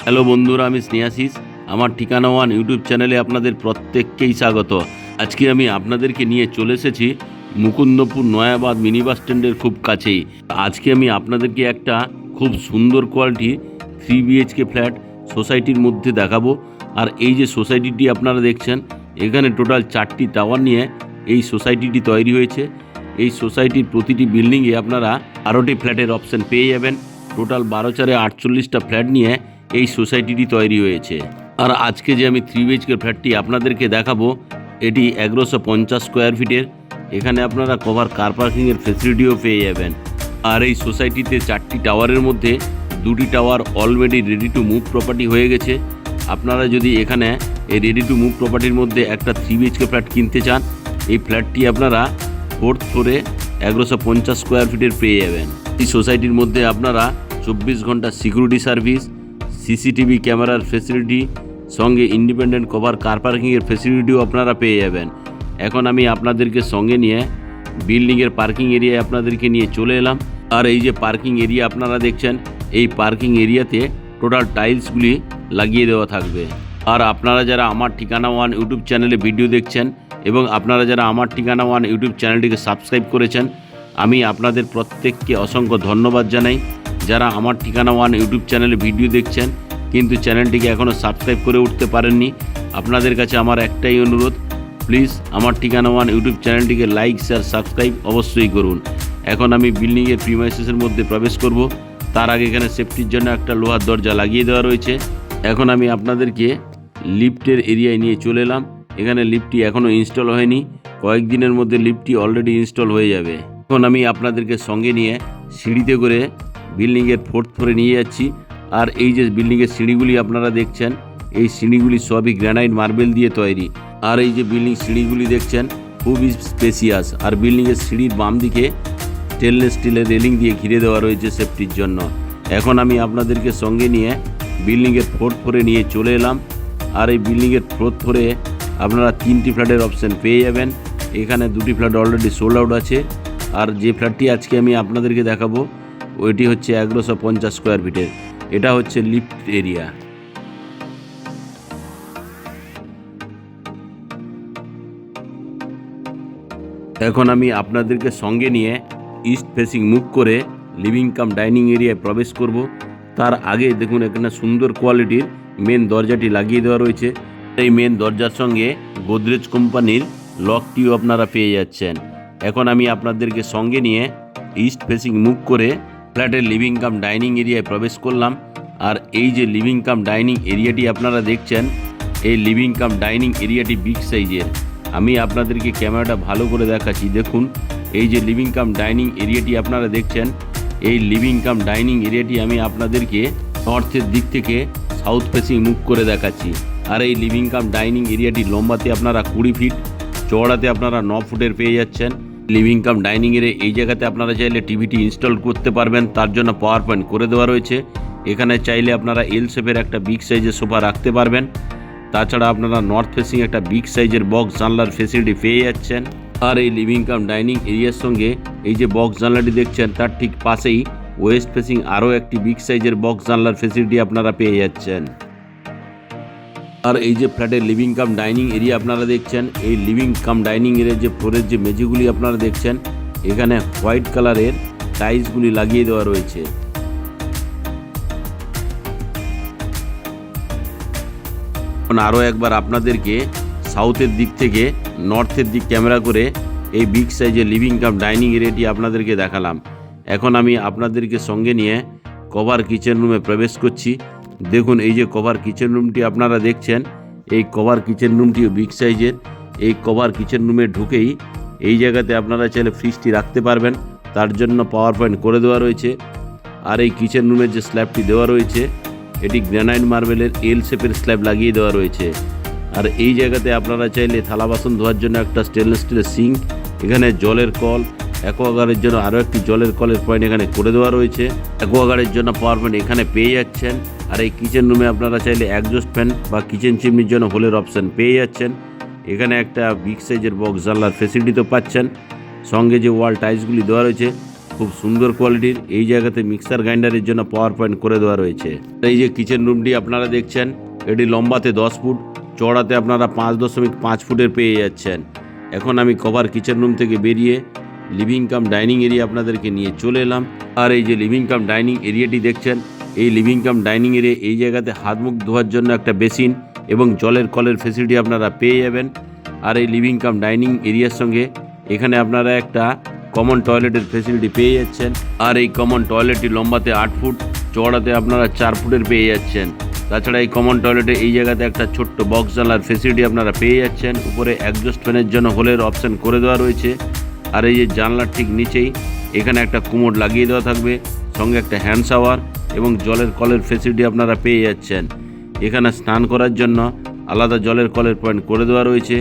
Hello বন্ধুরা, আমি স্নেহাশিস। আমার ঠিকানা ওয়ান ইউটিউব চ্যানেলে আপনাদের প্রত্যেককেই স্বাগত। আজকে আমি আপনাদেরকে নিয়ে চলে এসেছি মুকুন্দপুর নয়াবাদ মিনি বাস স্ট্যান্ডের খুব কাছেই। আজকে আমি আপনাদেরকে একটা খুব সুন্দর কোয়ালিটি 3 BHK ফ্ল্যাট সোসাইটির মধ্যে দেখাবো। আর এই যে সোসাইটিটি আপনারা দেখছেন, এখানে টোটাল 4টি টাওয়ার নিয়ে এই সোসাইটিটি তৈরি হয়েছে। এই সোসাইটির প্রতিটি বিল্ডিংয়ে আপনারা 12টি ফ্ল্যাটের অপশান পেয়ে যাবেন। টোটাল 12×4 = 48টা ফ্ল্যাট নিয়ে এই সোসাইটিটি তৈরি হয়েছে। আর আজকে যে আমি 3 BHK ফ্ল্যাটটি আপনাদেরকে দেখাবো, এটি 1150 স্কোয়ার ফিটের। এখানে আপনারা কভার কার পার্কিংয়ের ফেসিলিটিও পেয়ে যাবেন। আর এই সোসাইটিতে 4টি টাওয়ারের মধ্যে 2টি tower already ready to move property হয়ে গেছে। আপনারা যদি এখানে এই রেডি টু মুভ প্রপার্টির মধ্যে একটা 3 BHK ফ্ল্যাট কিনতে চান, এই ফ্ল্যাটটি আপনারা 4th ফ্লোরে 1150 স্কোয়ার ফিটের পেয়ে যাবেন। এই সোসাইটির মধ্যে আপনারা 24 ঘন্টা সিকিউরিটি সার্ভিস, CCTV ক্যামেরার ফেসিলিটি, সঙ্গে ইন্ডিপেন্ডেন্ট কভার কার পার্কিংয়ের ফেসিলিটিও আপনারা পেয়ে যাবেন। এখন আমি আপনাদেরকে সঙ্গে নিয়ে বিল্ডিংয়ের পার্কিং এরিয়ায় আপনাদেরকে নিয়ে চলে এলাম। আর এই যে পার্কিং এরিয়া আপনারা দেখছেন, এই পার্কিং এরিয়াতে টোটাল টাইলসগুলি লাগিয়ে দেওয়া থাকবে। আর আপনারা যারা আমার ঠিকানা ওয়ান ইউটিউব চ্যানেলে ভিডিও দেখছেন এবং আপনারা যারা আমার ঠিকানা ওয়ান ইউটিউব চ্যানেলটিকে সাবস্ক্রাইব করেছেন, আমি আপনাদের প্রত্যেককে অসংখ্য ধন্যবাদ জানাই। যারা আমার ঠিকানা ওয়ান ইউটিউব চ্যানেলে ভিডিও দেখছেন কিন্তু চ্যানেলটিকে এখনও সাবস্ক্রাইব করে উঠতে পারেননি, আপনাদের কাছে আমার একটাই অনুরোধ, প্লিজ আমার ঠিকানা ওয়ান ইউটিউব চ্যানেলটিকে লাইক, শেয়ার, সাবস্ক্রাইব অবশ্যই করুন। এখন আমি বিল্ডিংয়ের প্রিমাইসেসের মধ্যে প্রবেশ করব। তার আগে এখানে সেফটির জন্য একটা লোহার দরজা লাগিয়ে দেওয়া রয়েছে। এখন আমি আপনাদেরকে লিফটের এরিয়ায় নিয়ে চলে এলাম। এখানে লিফটটি এখনও ইনস্টল হয়নি, কয়েকদিনের মধ্যে লিফটটি অলরেডি ইনস্টল হয়ে যাবে। এখন আমি আপনাদেরকে সঙ্গে নিয়ে সিঁড়িতে করে বিল্ডিংয়ের 4th ফ্লোরে নিয়ে যাচ্ছি। আর এই যে বিল্ডিংয়ের সিঁড়িগুলি আপনারা দেখছেন, এই সিঁড়িগুলি সবই গ্রানাইট মার্বেল দিয়ে তৈরি। আর এই যে বিল্ডিং সিঁড়িগুলি দেখছেন খুবই স্পেসিয়াস। আর বিল্ডিংয়ের সিঁড়ির বাম দিকে স্টেনলেস স্টিলের রেলিং দিয়ে ঘিরে দেওয়া রয়েছে সেফটির জন্য। এখন আমি আপনাদেরকে সঙ্গে নিয়ে বিল্ডিংয়ের 4th ফ্লোরে নিয়ে চলে এলাম। আর এই বিল্ডিংয়ের 4th ফ্লোরে আপনারা 3টি ফ্ল্যাটের অপশান পেয়ে যাবেন। এখানে 2টি ফ্ল্যাট অলরেডি সোল্ড আউট আছে। আর যে ফ্ল্যাটটি আজকে আমি আপনাদেরকে দেখাবো, ওইটি হচ্ছে 1150 স্কোয়ার ফিটের। এটা হচ্ছে লিফট এরিয়া। এখন আমি আপনাদেরকে সঙ্গে নিয়ে ইস্ট ফেসিং মুভ করে লিভিং কাম ডাইনিং এরিয়ায় প্রবেশ করব। তার আগে দেখুন এখানে সুন্দর কোয়ালিটির মেন দরজাটি লাগিয়ে দেওয়া রয়েছে। এই মেন দরজার সঙ্গে গোদরেজ কোম্পানির লকটিও আপনারা পেয়ে যাচ্ছেন। এখন আমি আপনাদেরকে সঙ্গে নিয়ে ইস্ট ফেসিং মুভ করে ফ্ল্যাটের লিভিং কাম ডাইনিং এরিয়ায় প্রবেশ করলাম। আর এই যে লিভিং কাম ডাইনিং এরিয়াটি আপনারা দেখছেন, এই লিভিং কাম ডাইনিং এরিয়াটি বিগ সাইজের। আমি আপনাদেরকে ক্যামেরাটা ভালো করে দেখাচ্ছি। দেখুন এই যে লিভিং কাম ডাইনিং এরিয়াটি আপনারা দেখছেন, এই লিভিং কাম ডাইনিং এরিয়াটি আমি আপনাদেরকে নর্থের দিক থেকে সাউথ ফেসিং মুভ করে দেখাচ্ছি। আর এই লিভিং কাম ডাইনিং এরিয়াটি লম্বাতে আপনারা 20 ফিট, চওড়াতে আপনারা 9 ফুটের পেয়ে যাচ্ছেন। লিভিং কাম ডাইনিং এর এই জায়গাতে আপনারা চাইলে টিভিটি ইনস্টল করতে পারবেন, তার জন্য পাওয়ার পয়েন্ট করে দেওয়া রয়েছে। এখানে চাইলে আপনারা এল শেপের একটা বিগ সাইজের সোফা রাখতে পারবেন। তাছাড়া আপনারা নর্থ ফেসিং একটা বিগ সাইজের বক্স জানলার ফেসিলিটি পেয়ে যাচ্ছেন। আর এই লিভিং কাম ডাইনিং এরিয়ার সঙ্গে এই যে বক্স জানলাটি দেখছেন, তার ঠিক পাশেই ওয়েস্ট ফেসিং আরও একটি বিগ সাইজের বক্স জানলার ফেসিলিটি আপনারা পেয়ে যাচ্ছেন। আর এই যে ফ্ল্যাটের লিভিং কাম ডাইনিং এরিয়া আপনারা দেখছেন, এই লিভিং কাম ডাইনিং এরিয়ার যে ফ্লোরের যে মেঝেগুলি আপনারা দেখছেন, এখানে হোয়াইট কালারের টাইলসগুলি লাগিয়ে দেওয়া রয়েছে। আরও একবার আপনাদেরকে সাউথের দিক থেকে নর্থের দিক ক্যামেরা করে এই বিগ সাইজের লিভিং কাম ডাইনিং এরিয়াটি আপনাদেরকে দেখালাম। এখন আমি আপনাদেরকে সঙ্গে নিয়ে কভার কিচেন রুমে প্রবেশ করছি। দেখুন এই যে কভার কিচেন রুমটি আপনারা দেখছেন, এই কভার কিচেন রুমটিও বিগ সাইজের। এই কভার কিচেন রুমে ঢুকেই এই জায়গাতে আপনারা চাইলে ফ্রিজটি রাখতে পারবেন, তার জন্য পাওয়ার পয়েন্ট করে দেওয়া রয়েছে। আর এই কিচেন রুমের যে স্ল্যাবটি দেওয়া রয়েছে, এটি গ্রানাইট মার্বেলের এল শেপের স্ল্যাব লাগিয়ে দেওয়া রয়েছে। আর এই জায়গাতে আপনারা চাইলে থালা বাসন ধোয়ার জন্য একটা স্টেনলেস স্টিলের সিঙ্ক, এখানে জলের কল, অ্যাকোয়াগার্ডের জন্য আরও একটি জলের কলের পয়েন্ট এখানে করে দেওয়া রয়েছে। অ্যাকোয়াগার্ডের জন্য পাওয়ার পয়েন্ট এখানে পেয়ে যাচ্ছেন। আর এই কিচেন রুমে আপনারা চাইলে একজস্ট ফ্যান বা কিচেন চিমনির জন্য হোলের অপশান পেয়ে যাচ্ছেন। এখানে একটা বিগ সাইজের বক্স জানলার ফেসিলিটি তো পাচ্ছেন। সঙ্গে যে ওয়াল টাইলসগুলি দেওয়া রয়েছে, খুব সুন্দর কোয়ালিটির। এই জায়গাতে মিক্সার গ্রাইন্ডারের জন্য পাওয়ার পয়েন্ট করে দেওয়া রয়েছে। এই যে কিচেন রুমটি আপনারা দেখছেন, এটি লম্বাতে 10 ফুট, চওড়াতে আপনারা 5.5 ফুটের পেয়ে যাচ্ছেন। এখন আমি কভার কিচেন রুম থেকে বেরিয়ে লিভিং কাম ডাইনিং এরিয়া আপনাদেরকে নিয়ে চলে এলাম। আর এই যে লিভিং কাম ডাইনিং এরিয়াটি দেখছেন, এই লিভিং কাম ডাইনিং এরিয়া এই জায়গাতে হাত মুখ ধোয়ার জন্য একটা বেসিন এবং জলের কলের ফেসিলিটি আপনারা পেয়ে যাবেন। আর এই লিভিং কাম ডাইনিং এরিয়ার সঙ্গে এখানে আপনারা একটা কমন টয়লেটের ফেসিলিটি পেয়ে যাচ্ছেন। আর এই কমন টয়লেটটি লম্বাতে 8 ফুট, চওড়াতে আপনারা 4 ফুটের পেয়ে যাচ্ছেন। তাছাড়া এই কমন টয়লেটে এই জায়গাতে একটা ছোট্ট বক্স জানলার ফেসিলিটি আপনারা পেয়ে যাচ্ছেন। উপরে এক্সজস্ট ফ্যানের জন্য হোলের অপশান করে দেওয়া রয়েছে। আর এই যে জানলার ঠিক নিচেই এখানে একটা কুমোড লাগিয়ে দেওয়া থাকবে, সঙ্গে একটা হ্যান্ড শাওয়ার এবং জলের কলের ফেসিলিটি আপনারা পেয়ে যাচ্ছেন। এখানে স্নান করার জন্য আলাদা জলের কলের পয়েন্ট করে দেওয়া রয়েছে।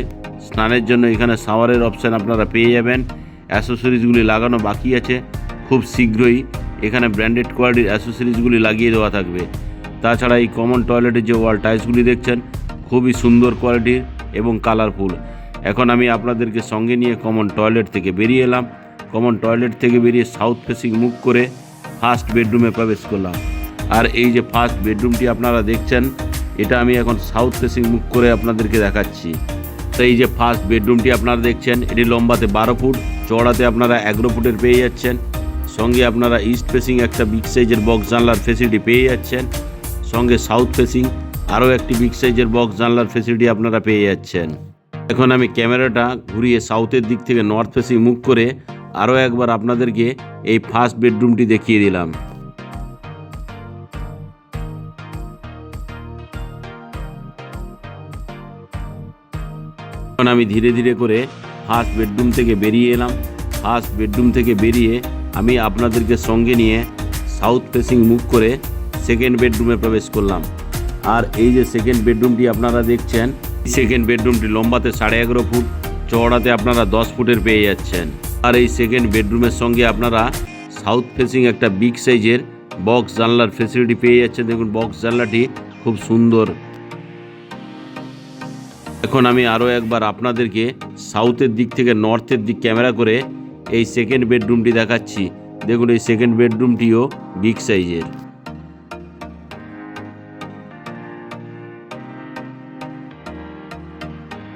স্নানের জন্য এখানে শাওয়ারের অপশান আপনারা পেয়ে যাবেন। অ্যাসেসরিজগুলি লাগানো বাকি আছে, খুব শীঘ্রই এখানে ব্র্যান্ডেড কোয়ালিটির অ্যাসেসরিজগুলি লাগিয়ে দেওয়া থাকবে। তাছাড়া এই কমন টয়লেটের যে ওয়াল টাইলসগুলি দেখছেন, খুবই সুন্দর কোয়ালিটির এবং কালারফুল। এখন আমি আপনাদেরকে সঙ্গে নিয়ে কমন টয়লেট থেকে বেরিয়ে এলাম। কমন টয়লেট থেকে বেরিয়ে সাউথ ফেসিং মুখ করে ফার্স্ট বেডরুমে প্রবেশ করলাম। আর এই যে ফার্স্ট বেডরুমটি আপনারা দেখছেন, এটা আমি এখন সাউথ ফেসিং মুখ করে আপনাদেরকে দেখাচ্ছি। তো এই যে ফার্স্ট বেডরুমটি আপনারা দেখছেন, এটি লম্বাতে 12 ফুট, চওড়াতে আপনারা 11 ফুটের পেয়ে যাচ্ছেন। সঙ্গে আপনারা ইস্ট ফেসিং একটা বিগ সাইজের বক্স জানলার ফেসিলিটি পেয়ে যাচ্ছেন। সঙ্গে সাউথ ফেসিং আরও একটি বিগ সাইজের বক্স জানলার ফেসিলিটি আপনারা পেয়ে যাচ্ছেন। এখন আমি ক্যামেরাটা ঘুরিয়ে সাউথের দিক থেকে নর্থ ফেসিং মুখ করে আরও একবার আপনাদেরকে এই ফার্স্ট বেডরুমটি দেখিয়ে দিলাম। এখন আমি ধীরে ধীরে করে ফার্স্ট বেডরুম থেকে বেরিয়ে এলাম। ফার্স্ট বেডরুম থেকে বেরিয়ে আমি আপনাদেরকে সঙ্গে নিয়ে সাউথ ফেসিং মুখ করে সেকেন্ড বেডরুমে প্রবেশ করলাম। আর এই যে সেকেন্ড বেডরুমটি আপনারা দেখছেন, সেকেন্ড বেডরুমটি লম্বাতে 11.5 ফুট, চওড়াতে আপনারা 10 ফুটের পেয়ে যাচ্ছেন। আর এই সেকেন্ড বেডরুমের সঙ্গে আপনারা সাউথ ফেসিং একটা বিগ সাইজের বক্স জানলার ফেসিলিটি পেয়ে যাচ্ছেন। দেখুন বক্স জানলাটি খুব সুন্দর। এখন আমি আরও একবার আপনাদেরকে সাউথের দিক থেকে নর্থের দিক ক্যামেরা করে এই সেকেন্ড বেডরুমটি দেখাচ্ছি। দেখুন এই সেকেন্ড বেডরুমটিও বিগ সাইজের।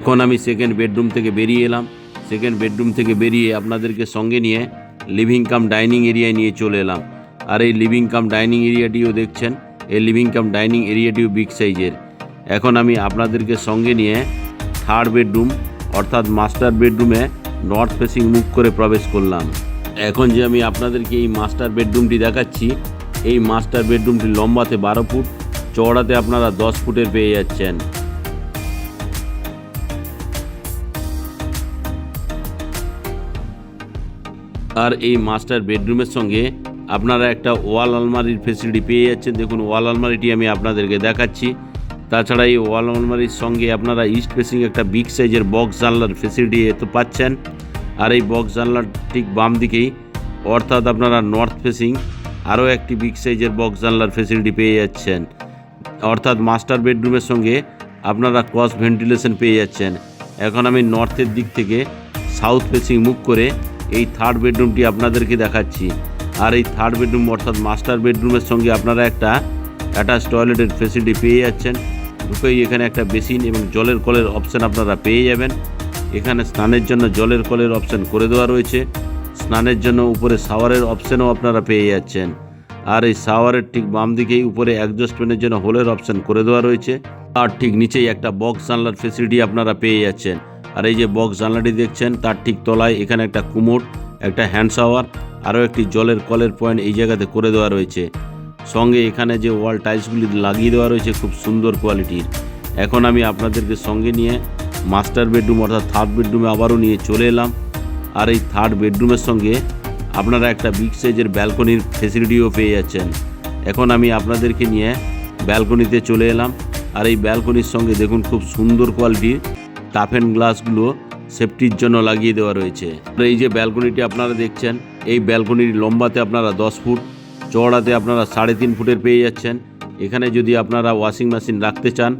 এখন আমি সেকেন্ড বেডরুম থেকে বেরিয়ে এলাম। সেকেন্ড বেডরুম থেকে বেরিয়ে আপনাদেরকে সঙ্গে নিয়ে লিভিং কাম ডাইনিং এরিয়ায় নিয়ে চলে এলাম। আর এই লিভিং কাম ডাইনিং এরিয়াটিও দেখছেন, এই লিভিং কাম ডাইনিং এরিয়াটিও বিগ সাইজের। এখন আমি আপনাদেরকে সঙ্গে নিয়ে থার্ড বেডরুম অর্থাৎ মাস্টার বেডরুমে নর্থ ফেসিং মুখ করে প্রবেশ করলাম। এখন যে আমি আপনাদেরকে এই মাস্টার বেডরুমটি দেখাচ্ছি, এই মাস্টার বেডরুমটি লম্বাতে 12 ফুট, চওড়াতে আপনারা 10 ফুটের পেয়ে যাচ্ছেন। আর এই মাস্টার বেডরুমের সঙ্গে আপনারা একটা ওয়াল আলমারির ফেসিলিটি পেয়ে যাচ্ছেন। দেখুন ওয়াল আলমারিটি আমি আপনাদেরকে দেখাচ্ছি। তাছাড়া এই ওয়াল আলমারির সঙ্গে আপনারা ইস্ট ফেসিং একটা বিগ সাইজের বক্স জানলার ফেসিলিটি তো পাচ্ছেন। আর এই বক্স জানলার ঠিক বাম দিকেই অর্থাৎ আপনারা নর্থ ফেসিং আরও একটি বিগ সাইজের বক্স জানলার ফেসিলিটি পেয়ে যাচ্ছেন। অর্থাৎ মাস্টার বেডরুমের সঙ্গে আপনারা ক্রস ভেন্টিলেশন পেয়ে যাচ্ছেন। এখন আমি নর্থের দিক থেকে সাউথ ফেসিং মুখ করে এই থার্ড বেডরুমটি আপনাদেরকে দেখাচ্ছি। আর এই থার্ড বেডরুম অর্থাৎ মাস্টার বেডরুমের সঙ্গে আপনারা একটা অ্যাটাচ টয়লেটের ফেসিলিটি পেয়ে যাচ্ছেন। ঢুকেই এখানে একটা বেসিন এবং জলের কলের অপশান আপনারা পেয়ে যাবেন। এখানে স্নানের জন্য জলের কলের অপশান করে দেওয়া রয়েছে। স্নানের জন্য উপরে শাওয়ারের অপশানও আপনারা পেয়ে যাচ্ছেন। আর এই শাওয়ারের ঠিক বাম দিকেই উপরে অ্যাডজাস্ট ফ্যানের জন্য হোলের অপশান করে দেওয়া রয়েছে। আর ঠিক নিচেই একটা বক্স জানলার ফেসিলিটি আপনারা পেয়ে যাচ্ছেন। আর এই যে বক্স জানলাটি দেখছেন, তার ঠিক তলায় এখানে একটা কুমোড, একটা হ্যান্ড শাওয়ার, আরও একটি জলের কলের পয়েন্ট এই জায়গাতে করে দেওয়া রয়েছে। সঙ্গে এখানে যে ওয়াল টাইলসগুলি লাগিয়ে দেওয়া রয়েছে খুব সুন্দর কোয়ালিটির। এখন আমি আপনাদেরকে সঙ্গে নিয়ে মাস্টার বেডরুম অর্থাৎ থার্ড বেডরুমে আবারও নিয়ে চলে এলাম। আর এই থার্ড বেডরুমের সঙ্গে আপনারা একটা বিগ সাইজের ব্যালকনির ফেসিলিটিও পেয়ে যাচ্ছেন। এখন আমি আপনাদেরকে নিয়ে ব্যালকনিতে চলে এলাম। আর এই ব্যালকনির সঙ্গে দেখুন খুব সুন্দর কোয়ালিটির টাফ অ্যান্ড গ্লাসগুলো সেফটির জন্য লাগিয়ে দেওয়া রয়েছে। এই যে ব্যালকনিটি আপনারা দেখছেন, এই ব্যালকনির লম্বাতে আপনারা 10 ফুট, চওড়াতে আপনারা 3.5 ফুটের পেয়ে যাচ্ছেন। এখানে যদি আপনারা ওয়াশিং মেশিন রাখতে চান,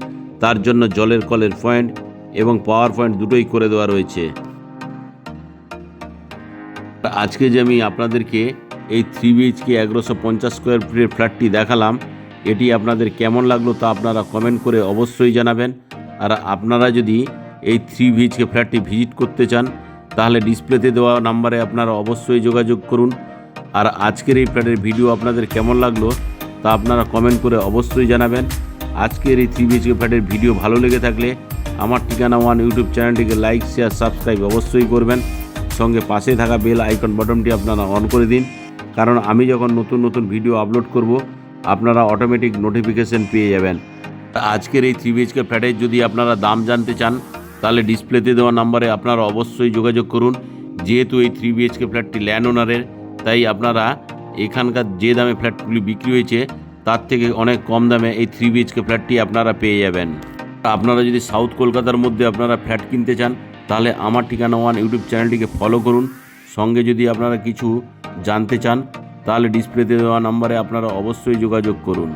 তার জন্য জলের কলের পয়েন্ট এবং পাওয়ার পয়েন্ট দুটোই করে দেওয়া রয়েছে। আজকে যে আমি আপনাদেরকে এই 3 BHK 1150 স্কোয়ার ফিটের ফ্ল্যাটটি দেখালাম, এটি আপনাদের কেমন লাগলো তা আপনারা কমেন্ট করে অবশ্যই জানাবেন। আর আপনারা যদি এই 3 BHK ফ্ল্যাটটি ভিজিট করতে চান তাহলে ডিসপ্লেতে দেওয়া নাম্বারে আপনারা অবশ্যই যোগাযোগ করুন। আর আজকের এই ফ্ল্যাটের ভিডিও আপনাদের কেমন লাগলো তা আপনারা কমেন্ট করে অবশ্যই জানাবেন। আজকের এই 3 BHK ফ্ল্যাটের ভিডিও ভালো লেগে থাকলে আমার ঠিকানা ওয়ান ইউটিউব চ্যানেলটিকে লাইক, শেয়ার, সাবস্ক্রাইব অবশ্যই করবেন। সঙ্গে পাশে থাকা বেল আইকন বাটনটি আপনারা অন করে দিন, কারণ আমি যখন নতুন নতুন ভিডিও আপলোড করব আপনারা অটোমেটিক নোটিফিকেশন পেয়ে যাবেন। আজকের এই 3 BHK ফ্ল্যাটের যদি আপনারা দাম জানতে চান তাহলে ডিসপ্লেতে দেওয়া নাম্বারে আপনারা অবশ্যই যোগাযোগ করুন। যেহেতু এই 3 BHK ফ্ল্যাটটি ল্যান্ড ওনারের, তাই আপনারা এখানকার যে দামে ফ্ল্যাটগুলি বিক্রি হয়েছে তার থেকে অনেক কম দামে এই 3 BHK ফ্ল্যাটটি আপনারা পেয়ে যাবেন। আপনারা যদি সাউথ কলকাতার মধ্যে আপনারা ফ্ল্যাট কিনতে চান তাহলে আমার ঠিকানা ওয়ান ইউটিউব চ্যানেলটিকে ফলো করুন। সঙ্গে যদি আপনারা কিছু জানতে চান তাহলে ডিসপ্লেতে দেওয়া নাম্বারে আপনারা অবশ্যই যোগাযোগ করুন।